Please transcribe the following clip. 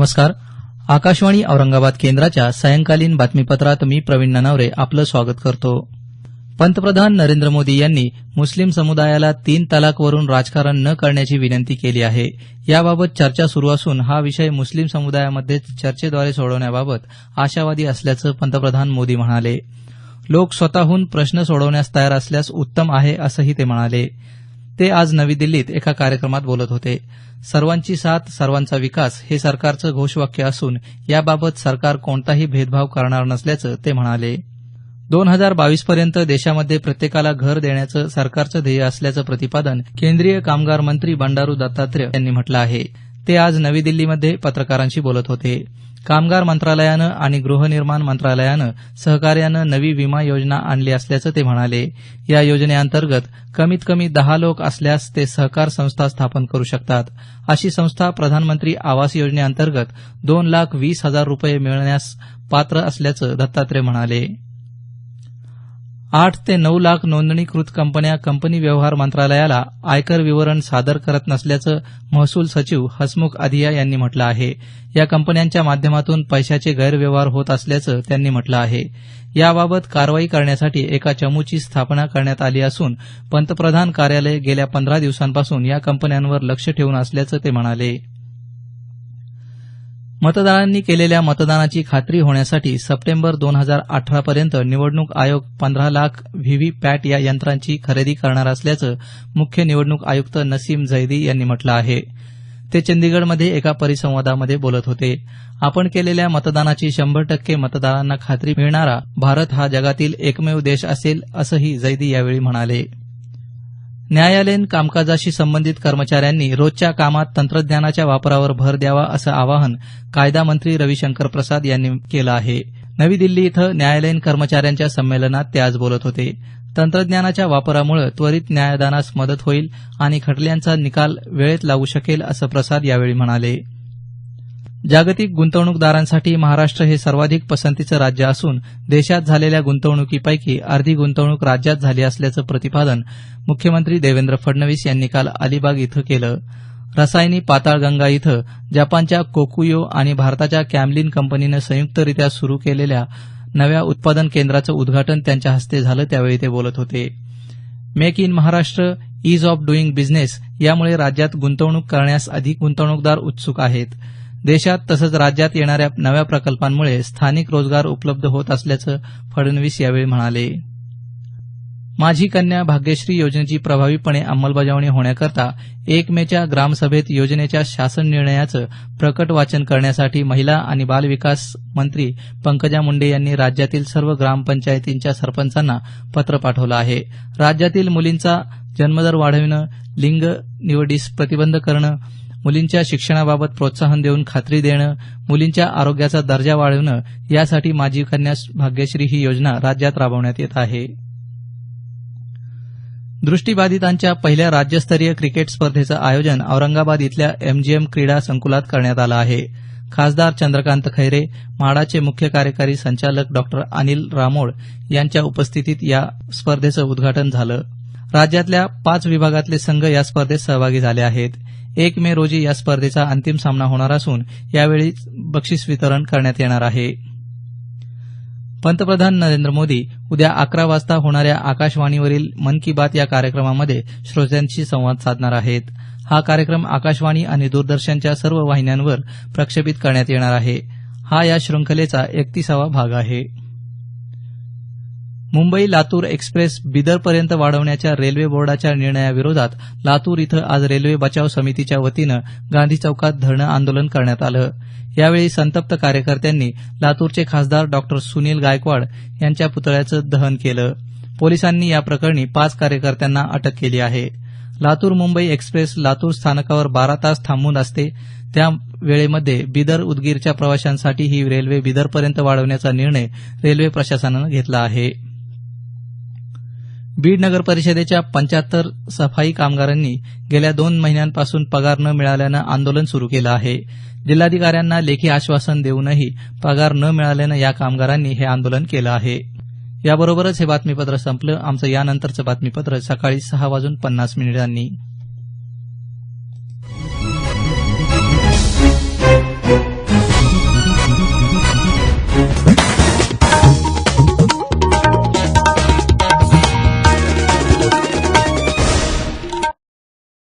नमस्कार. आकाशवाणी औरंगाबाद केंद्राच्या सायंकालीन बातमीपत्रात मी प्रवीण ननावरे आपलं स्वागत करतो. पंतप्रधान नरेंद्र मोदी यांनी मुस्लिम समुदायाला 3 तलाकवरून राजकारण न करण्याची विनंती केली आहे. याबाबत चर्चा सुरू असून हा विषय मुस्लिम समुदायामध्ये चर्चेद्वारे सोडवण्याबाबत आशावादी असल्याचं पंतप्रधान मोदी म्हणाले. लोक स्वतःहून प्रश्न सोडवण्यास तयार असल्यास उत्तम आहे असंही ते म्हणाले. ते आज नवी दिल्लीत एका कार्यक्रमात बोलत होते. सर्वांची साथ सर्वांचा विकास हे सरकारचं घोषवाक्य असून याबाबत सरकार कोणताही भेदभाव करणार नसल्याचं ते म्हणाले. 2022 पर्यंत देशामध्ये प्रत्येकाला घर देण्याचं सरकारचं ध्येय असल्याचं प्रतिपादन केंद्रीय कामगार मंत्री बंडारू दत्तात्रय यांनी म्हटलं आहे. ते आज नवी दिल्लीमध्ये पत्रकारांशी बोलत होते. कामगार मंत्रालयानं आणि गृहनिर्माण मंत्रालयानं सहकार्यानं नवी विमा योजना आणली असल्याचं ते म्हणाले. या योजनेअंतर्गत कमीत कमी 10 लोक असल्यास ते सहकार संस्था स्थापन करू शकतात. अशी संस्था प्रधानमंत्री आवास योजनेअंतर्गत 2,20,000 रुपये मिळण्यास पात्र असल्याचं दत्तात्रय म्हणाले. 8 ते 9 लाख नोंदणीकृत कंपन्या कंपनी व्यवहार मंत्रालयाला आयकर विवरण सादर करत नसल्याचं महसूल सचिव हसमुख अधिया यांनी म्हटलं आहे. या कंपन्यांच्या माध्यमातून पैशाचे गैरव्यवहार होत असल्याचं त्यांनी म्हटलं आहे. याबाबत कारवाई करण्यासाठी एका चमूची स्थापना करण्यात आली असून पंतप्रधान कार्यालय गेल्या 15 दिवसांपासून या कंपन्यांवर लक्ष ठेवून असल्याचं ते म्हणाले. मतदारांनी केलेल्या मतदानाची खात्री होण्यासाठी सप्टेंबर 2018 पर्यंत निवडणूक आयोग 15 लाख व्हीव्हीपॅट या यंत्रांची खरेदी करणार असल्याचं मुख्य निवडणूक आयुक्त नसीम जैदी यांनी म्हटलं आहे. ते चंदीगडमध्ये एका परिसंवादामध्ये बोलत होते. आपण केलेल्या मतदानाची 100% मतदारांना खात्री मिळणारा भारत हा जगातील एकमेव देश असेल असंही जैदी यावेळी म्हणाले. न्यायालयीन कामकाजाशी संबंधित कर्मचाऱ्यांनी रोजच्या कामात तंत्रज्ञानाच्या वापरावर भर द्यावा असं आवाहन कायदा मंत्री रविशंकर प्रसाद यांनी केलं आहे. नवी दिल्ली इथं न्यायालयीन कर्मचाऱ्यांच्या संमेलनात ते आज बोलत होते. तंत्रज्ञानाच्या वापरामुळे त्वरित न्यायदानास मदत होईल आणि खटल्यांचा निकाल वेळेत लागू शकेल असं प्रसाद यावेळी म्हणाले. जागतिक गुंतवणूकदारांसाठी महाराष्ट्र हे सर्वाधिक पसंतीचं राज्य असून देशात झालेल्या गुंतवणुकीपैकी अर्धी गुंतवणूक राज्यात झाली असल्याचं प्रतिपादन मुख्यमंत्री देवेंद्र फडणवीस यांनी काल अलिबाग इथं केलं. रसायनी पाताळगंगा इथं जपानच्या कोकुयो आणि भारताच्या कॅमलिन कंपनीनं संयुक्तरित्या सुरू केलेल्या नव्या उत्पादन केंद्राचं उद्घाटन त्यांच्या हस्ते झालं त्यावेळी ते बोलत होते. Make in Maharashtra ease of doing business यामुळे राज्यात गुंतवणूक करण्यास अधिक गुंतवणूकदार उत्सुक आहेत. देशात तसंच राज्यात येणाऱ्या नव्या प्रकल्पांमुळे स्थानिक रोजगार उपलब्ध होत असल्याचं फडणवीस यावेळी म्हणाले. माझी कन्या भाग्यश्री योजनेची प्रभावीपणे अंमलबजावणी होण्याकरता 1 मेच्या ग्रामसभेत योजनेच्या शासन निर्णयाचं प्रकट वाचन करण्यासाठी महिला आणि बालविकास मंत्री पंकजा मुंडे यांनी राज्यातील सर्व ग्रामपंचायतींच्या सरपंचांना पत्र पाठवलं आहे. राज्यातील मुलींचा जन्मदर वाढविणं, लिंग निवडीस प्रतिबंध करणं, मुलींच्या शिक्षणाबाबत प्रोत्साहन देऊन खात्री देणं, मुलींच्या आरोग्याचा दर्जा वाढवणं यासाठी माझी कन्या भाग्यश्री ही योजना राज्यात राबवण्यात येत आहे. दृष्टीबाधितांच्या पहिल्या राज्यस्तरीय क्रिकेट स्पर्धेचं आयोजन औरंगाबाद इथल्या MGM क्रीडा संकुलात करण्यात आलं आहे. खासदार चंद्रकांत खैरे, म्हाडाचे मुख्य कार्यकारी संचालक डॉ. अनिल रामोड यांच्या उपस्थितीत या स्पर्धेचं उद्घाटन झालं. राज्यातल्या 5 विभागातले संघ या स्पर्धेत सहभागी झाले आहेत. 1 मे रोजी या स्पर्धेचा अंतिम सामना होणार असून यावेळी बक्षीस वितरण करण्यात येणार आहे. पंतप्रधान नरेंद्र मोदी उद्या 11 वाजता होणाऱ्या आकाशवाणीवरील मन की बात या कार्यक्रमामध्ये श्रोत्यांशी संवाद साधणार आहेत. हा कार्यक्रम आकाशवाणी आणि दूरदर्शनच्या सर्व वाहिन्यांवर प्रक्षेपित करण्यात येणार आहे. हा या शृंखलेचा 31वा भाग आहे. मुंबई लातूर एक्सप्रेस बिदरपर्यंत वाढवण्याच्या रेल्वे बोर्डाच्या निर्णयाविरोधात लातूर इथं आज रेल्वे बचाव समितीच्या वतीनं गांधी चौकात धरणं आंदोलन करण्यात आलं. यावेळी संतप्त कार्यकर्त्यांनी लातूरचे खासदार डॉ. सुनील गायकवाड यांच्या पुतळ्याचं दहन केलं. पोलिसांनी या प्रकरणी 5 कार्यकर्त्यांना अटक केली आहे. लातूर मुंबई एक्सप्रेस लातूर स्थानकावर 12 तास थांबून असते. त्या वेळेमध्ये बिदर उदगीरच्या प्रवाशांसाठी ही रेल्वे बिदरपर्यंत वाढवण्याचा निर्णय रेल्वे प्रशासनानं घेतला आहे. बीड नगर परिषदेच्या 75 सफाई कामगारांनी गेल्या 2 महिन्यांपासून पगार न मिळाल्यानं आंदोलन सुरू केलं आहे. जिल्हाधिकाऱ्यांना लेखी आश्वासन देऊनही पगार न मिळाल्यानं या कामगारांनी हे आंदोलन केलं आहे. याबरोबरच हे बातमीपत्र संपलं. आमचं यानंतरचं बातमीपत्र सकाळी 6:50 वाजून